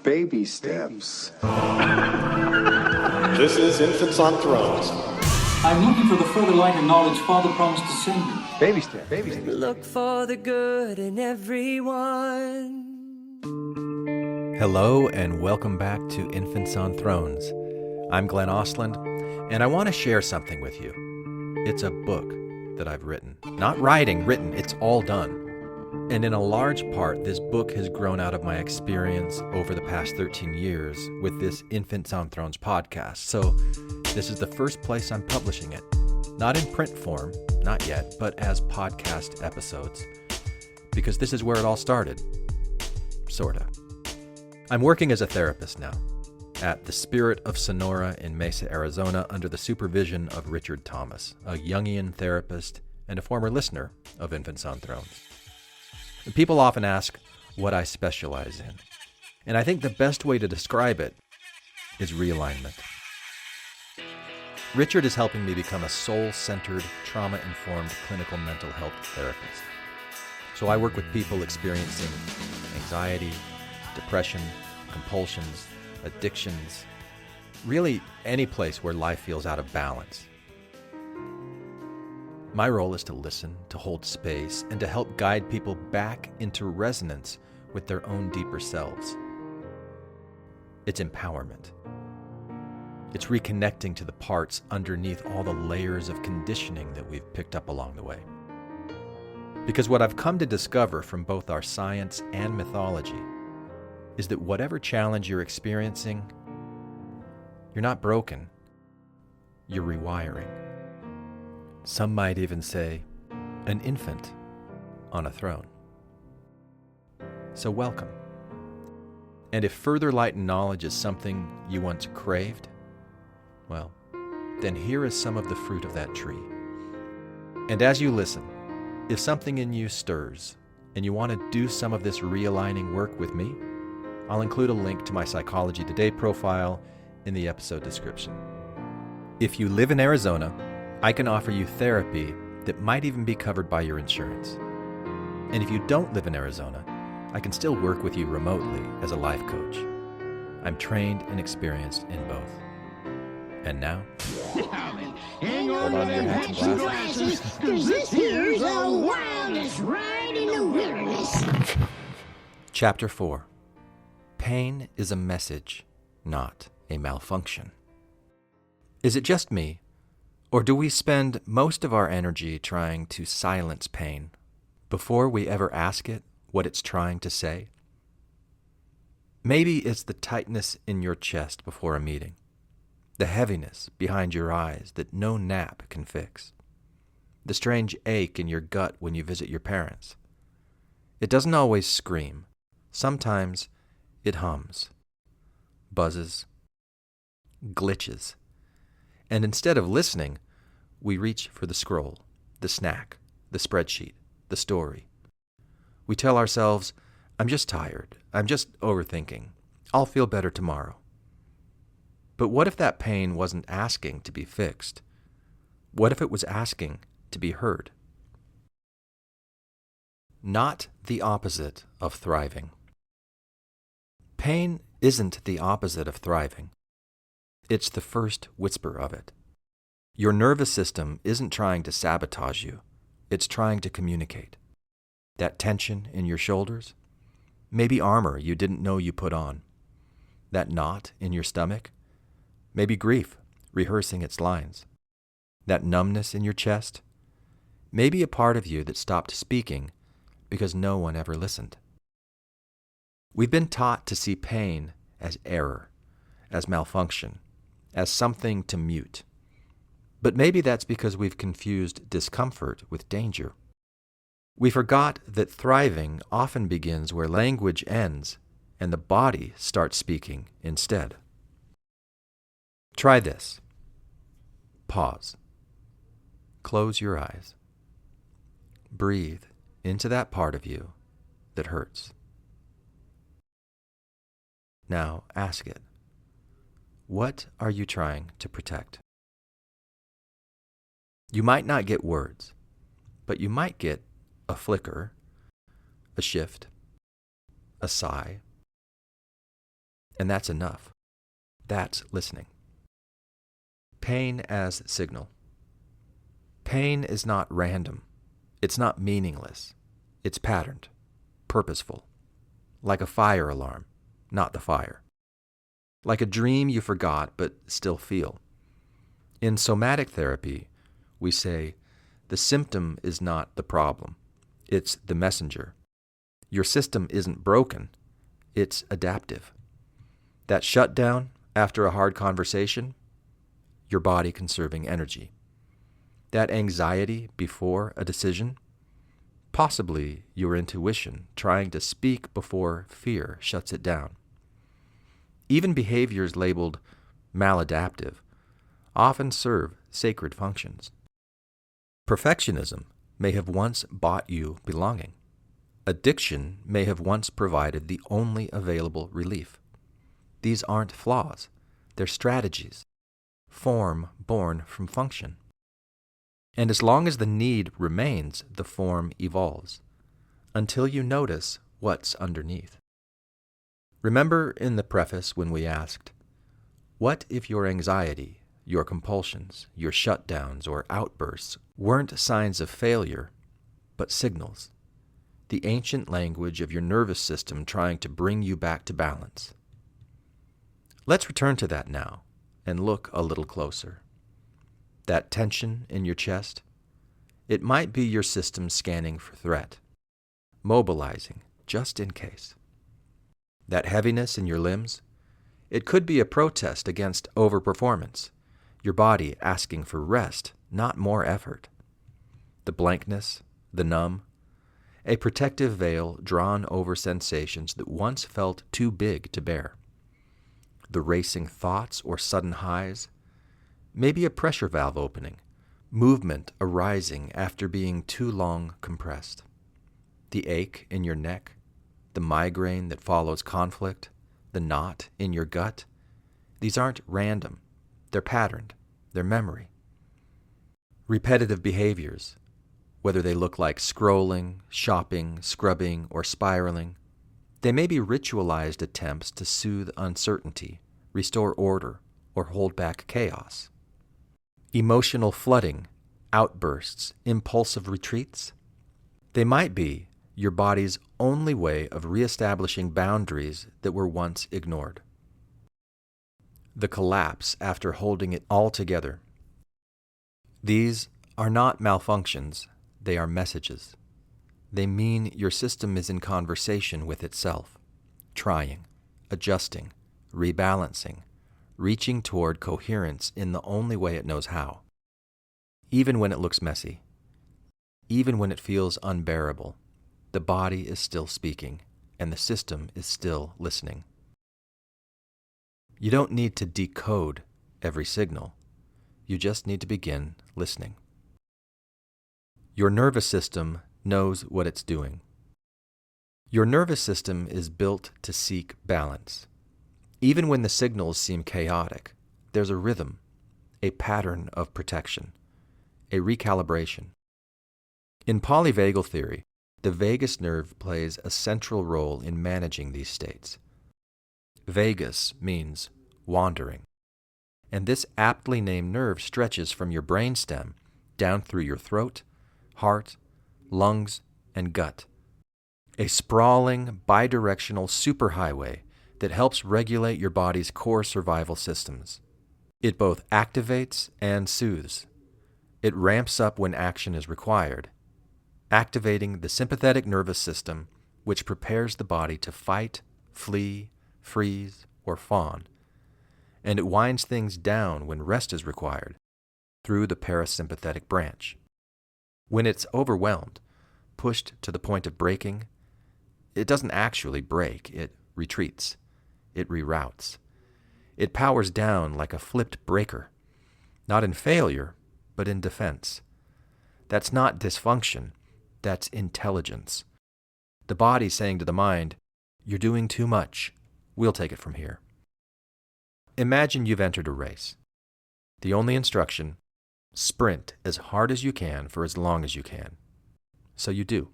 Baby steps. This is Infants on Thrones. I'm looking for the further light and knowledge Father promised to send me. Baby steps. Baby steps. Look for the good in everyone. Hello and welcome back to Infants on Thrones. I'm Glenn Ostland, and I want to share something with you. It's a book that I've written. Not writing, written. It's all done. And in a large part, this book has grown out of my experience over the past 13 years with this Infants on Thrones podcast. So this is the first place I'm publishing it. Not in print form, not yet, but as podcast episodes. Because this is where it all started. Sorta. I'm working as a therapist now at the Spirit of Sonora in Mesa, Arizona, under the supervision of Richard Thomas, a Jungian therapist and a former listener of Infants on Thrones. People often ask what I specialize in, and I think the best way to describe it is realignment. Richard is helping me become a soul-centered, trauma-informed clinical mental health therapist. So I work with people experiencing anxiety, depression, compulsions, addictions, really any place where life feels out of balance. My role is to listen, to hold space, and to help guide people back into resonance with their own deeper selves. It's empowerment. It's reconnecting to the parts underneath all the layers of conditioning that we've picked up along the way. Because what I've come to discover from both our science and mythology is that whatever challenge you're experiencing, you're not broken, you're rewiring. Some might even say, an infant on a throne. So welcome. And if further light and knowledge is something you once craved, well, then here is some of the fruit of that tree. And as you listen, if something in you stirs and you want to do some of this realigning work with me, I'll include a link to my Psychology Today profile in the episode description. If you live in Arizona, I can offer you therapy that might even be covered by your insurance. And if you don't live in Arizona, I can still work with you remotely as a life coach. I'm trained and experienced in both. And now, Hang on to your hats and glasses, because this here's the wildest ride in the wilderness. Chapter 4. Pain is a message, not a malfunction. Is it just me? Or do we spend most of our energy trying to silence pain before we ever ask it what it's trying to say? Maybe it's the tightness in your chest before a meeting, the heaviness behind your eyes that no nap can fix, the strange ache in your gut when you visit your parents. It doesn't always scream. Sometimes it hums, buzzes, glitches. And instead of listening, we reach for the scroll, the snack, the spreadsheet, the story. We tell ourselves, I'm just tired. I'm just overthinking. I'll feel better tomorrow. But what if that pain wasn't asking to be fixed? What if it was asking to be heard? Not the opposite of thriving. Pain isn't the opposite of thriving. It's the first whisper of it. Your nervous system isn't trying to sabotage you. It's trying to communicate. That tension in your shoulders? Maybe armor you didn't know you put on. That knot in your stomach? Maybe grief rehearsing its lines. That numbness in your chest? Maybe a part of you that stopped speaking because no one ever listened. We've been taught to see pain as error, as malfunction, as something to mute. But maybe that's because we've confused discomfort with danger. We forgot that thriving often begins where language ends and the body starts speaking instead. Try this. Pause. Close your eyes. Breathe into that part of you that hurts. Now ask it. What are you trying to protect? You might not get words, but you might get a flicker, a shift, a sigh, and that's enough. That's listening. Pain as signal. Pain is not random. It's not meaningless. It's patterned, purposeful, like a fire alarm, not the fire. Like a dream you forgot but still feel. In somatic therapy, we say the symptom is not the problem. It's the messenger. Your system isn't broken. It's adaptive. That shutdown after a hard conversation, your body conserving energy. That anxiety before a decision, possibly your intuition trying to speak before fear shuts it down. Even behaviors labeled maladaptive often serve sacred functions. Perfectionism may have once bought you belonging. Addiction may have once provided the only available relief. These aren't flaws, they're strategies, form born from function. And as long as the need remains, the form evolves, until you notice what's underneath. Remember in the preface when we asked, what if your anxiety, your compulsions, your shutdowns or outbursts weren't signs of failure, but signals, the ancient language of your nervous system trying to bring you back to balance? Let's return to that now and look a little closer. That tension in your chest, it might be your system scanning for threat, mobilizing just in case. That heaviness in your limbs, it could be a protest against overperformance, your body asking for rest, not more effort. The blankness, the numb, a protective veil drawn over sensations that once felt too big to bear. The racing thoughts or sudden highs, maybe a pressure valve opening, movement arising after being too long compressed. The ache in your neck, the migraine that follows conflict, the knot in your gut, these aren't random. They're patterned. They're memory. Repetitive behaviors, whether they look like scrolling, shopping, scrubbing, or spiraling, they may be ritualized attempts to soothe uncertainty, restore order, or hold back chaos. Emotional flooding, outbursts, impulsive retreats, they might be your body's only way of reestablishing boundaries that were once ignored. The collapse after holding it all together. These are not malfunctions, they are messages. They mean your system is in conversation with itself, trying, adjusting, rebalancing, reaching toward coherence in the only way it knows how. Even when it looks messy, even when it feels unbearable, the body is still speaking, and the system is still listening. You don't need to decode every signal. You just need to begin listening. Your nervous system knows what it's doing. Your nervous system is built to seek balance. Even when the signals seem chaotic, there's a rhythm, a pattern of protection, a recalibration. In polyvagal theory, the vagus nerve plays a central role in managing these states. Vagus means wandering, and this aptly named nerve stretches from your brainstem down through your throat, heart, lungs, and gut. A sprawling, bidirectional superhighway that helps regulate your body's core survival systems. It both activates and soothes. It ramps up when action is required, activating the sympathetic nervous system, which prepares the body to fight, flee, freeze, or fawn, and it winds things down when rest is required through the parasympathetic branch. When it's overwhelmed, pushed to the point of breaking, it doesn't actually break, it retreats, it reroutes. It powers down like a flipped breaker, not in failure, but in defense. That's not dysfunction, that's intelligence. The body saying to the mind, "You're doing too much. We'll take it from here." Imagine you've entered a race. The only instruction, sprint as hard as you can for as long as you can. So you do.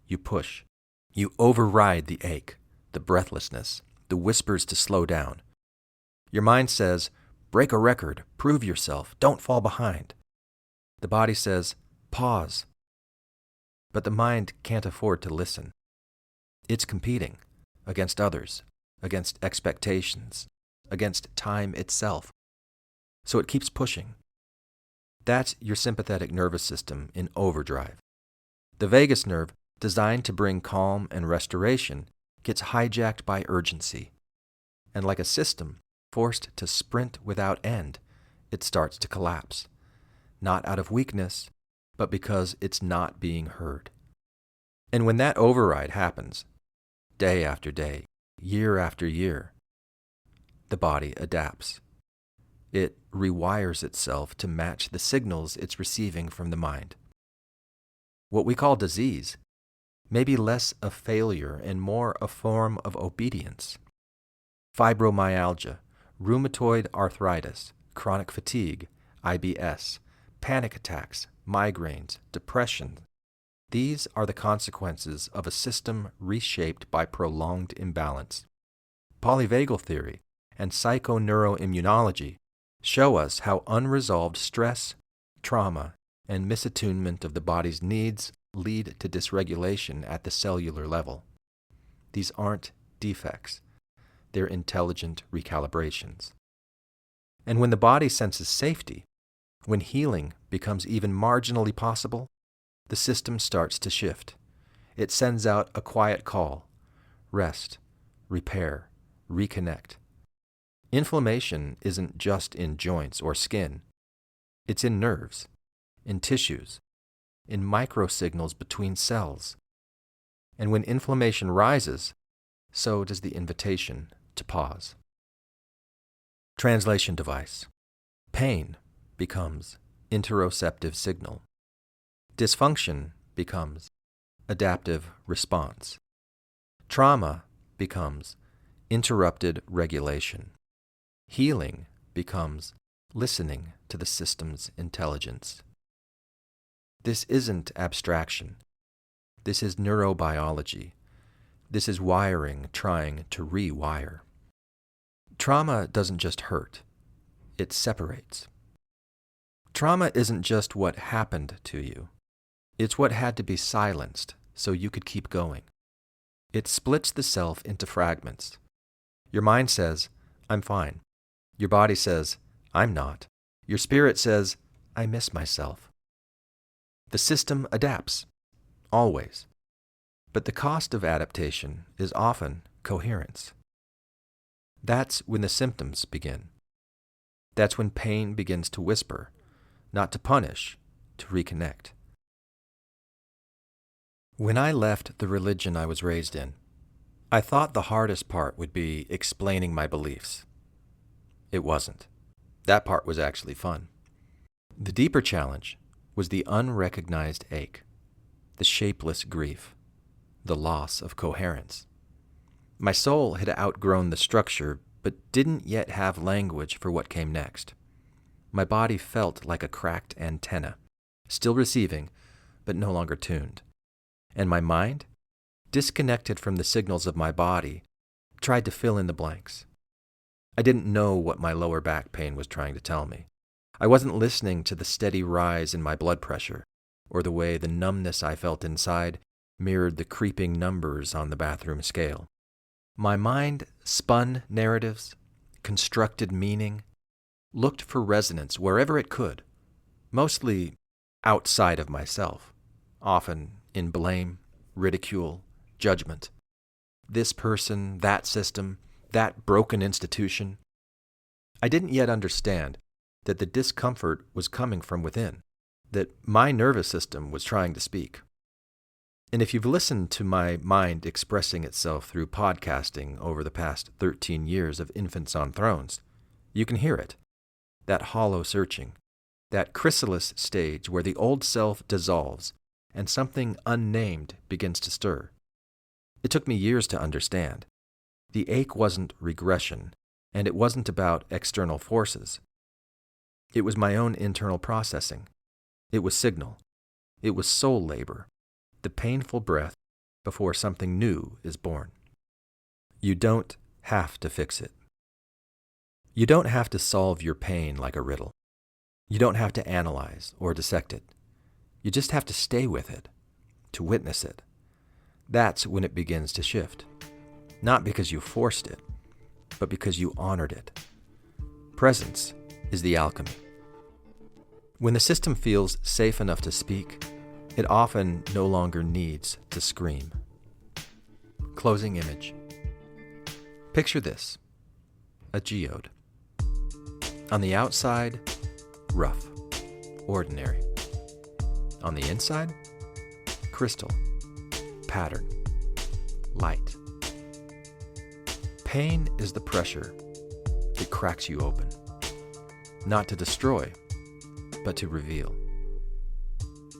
You push. You override the ache, the breathlessness, the whispers to slow down. Your mind says, break a record, prove yourself, don't fall behind. The body says, pause. But the mind can't afford to listen. It's competing against others, against expectations, against time itself. So it keeps pushing. That's your sympathetic nervous system in overdrive. The vagus nerve, designed to bring calm and restoration, gets hijacked by urgency. And like a system forced to sprint without end, it starts to collapse. Not out of weakness, but because it's not being heard. And when that override happens, day after day, year after year, the body adapts. It rewires itself to match the signals it's receiving from the mind. What we call disease may be less a failure and more a form of obedience. Fibromyalgia, rheumatoid arthritis, chronic fatigue, IBS, panic attacks, migraines, depression. These are the consequences of a system reshaped by prolonged imbalance. Polyvagal theory and psychoneuroimmunology show us how unresolved stress, trauma, and misattunement of the body's needs lead to dysregulation at the cellular level. These aren't defects. They're intelligent recalibrations. And when the body senses safety, when healing becomes even marginally possible, the system starts to shift. It sends out a quiet call: rest, repair, reconnect. Inflammation isn't just in joints or skin. It's in nerves, in tissues, in microsignals between cells. And when inflammation rises, so does the invitation to pause. Translation device. Pain becomes interoceptive signal. Dysfunction becomes adaptive response. Trauma becomes interrupted regulation. Healing becomes listening to the system's intelligence. This isn't abstraction. This is neurobiology. This is wiring trying to rewire. Trauma doesn't just hurt. It separates. Trauma isn't just what happened to you. It's what had to be silenced so you could keep going. It splits the self into fragments. Your mind says, I'm fine. Your body says, I'm not. Your spirit says, I miss myself. The system adapts, always. But the cost of adaptation is often coherence. That's when the symptoms begin. That's when pain begins to whisper, not to punish, to reconnect. When I left the religion I was raised in, I thought the hardest part would be explaining my beliefs. It wasn't. That part was actually fun. The deeper challenge was the unrecognized ache, the shapeless grief, the loss of coherence. My soul had outgrown the structure, but didn't yet have language for what came next. My body felt like a cracked antenna, still receiving, but no longer tuned. And my mind, disconnected from the signals of my body, tried to fill in the blanks. I didn't know what my lower back pain was trying to tell me. I wasn't listening to the steady rise in my blood pressure, or the way the numbness I felt inside mirrored the creeping numbers on the bathroom scale. My mind spun narratives, constructed meaning, looked for resonance wherever it could, mostly outside of myself, often in blame, ridicule, judgment. This person, that system, that broken institution. I didn't yet understand that the discomfort was coming from within, that my nervous system was trying to speak. And if you've listened to my mind expressing itself through podcasting over the past 13 years of Infants on Thrones, you can hear it, that hollow searching, that chrysalis stage where the old self dissolves and something unnamed begins to stir. It took me years to understand. The ache wasn't regression, and it wasn't about external forces. It was my own internal processing. It was signal. It was soul labor, the painful breath before something new is born. You don't have to fix it. You don't have to solve your pain like a riddle. You don't have to analyze or dissect it. You just have to stay with it, to witness it. That's when it begins to shift. Not because you forced it, but because you honored it. Presence is the alchemy. When the system feels safe enough to speak, it often no longer needs to scream. Closing image. Picture this: a geode. On the outside, rough, ordinary. On the inside, crystal, pattern, light. Pain is the pressure that cracks you open, not to destroy, but to reveal.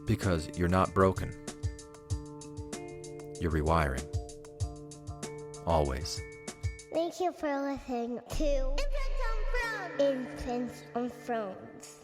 Because you're not broken. You're rewiring. Always. Thank you for listening to Infants on Thrones.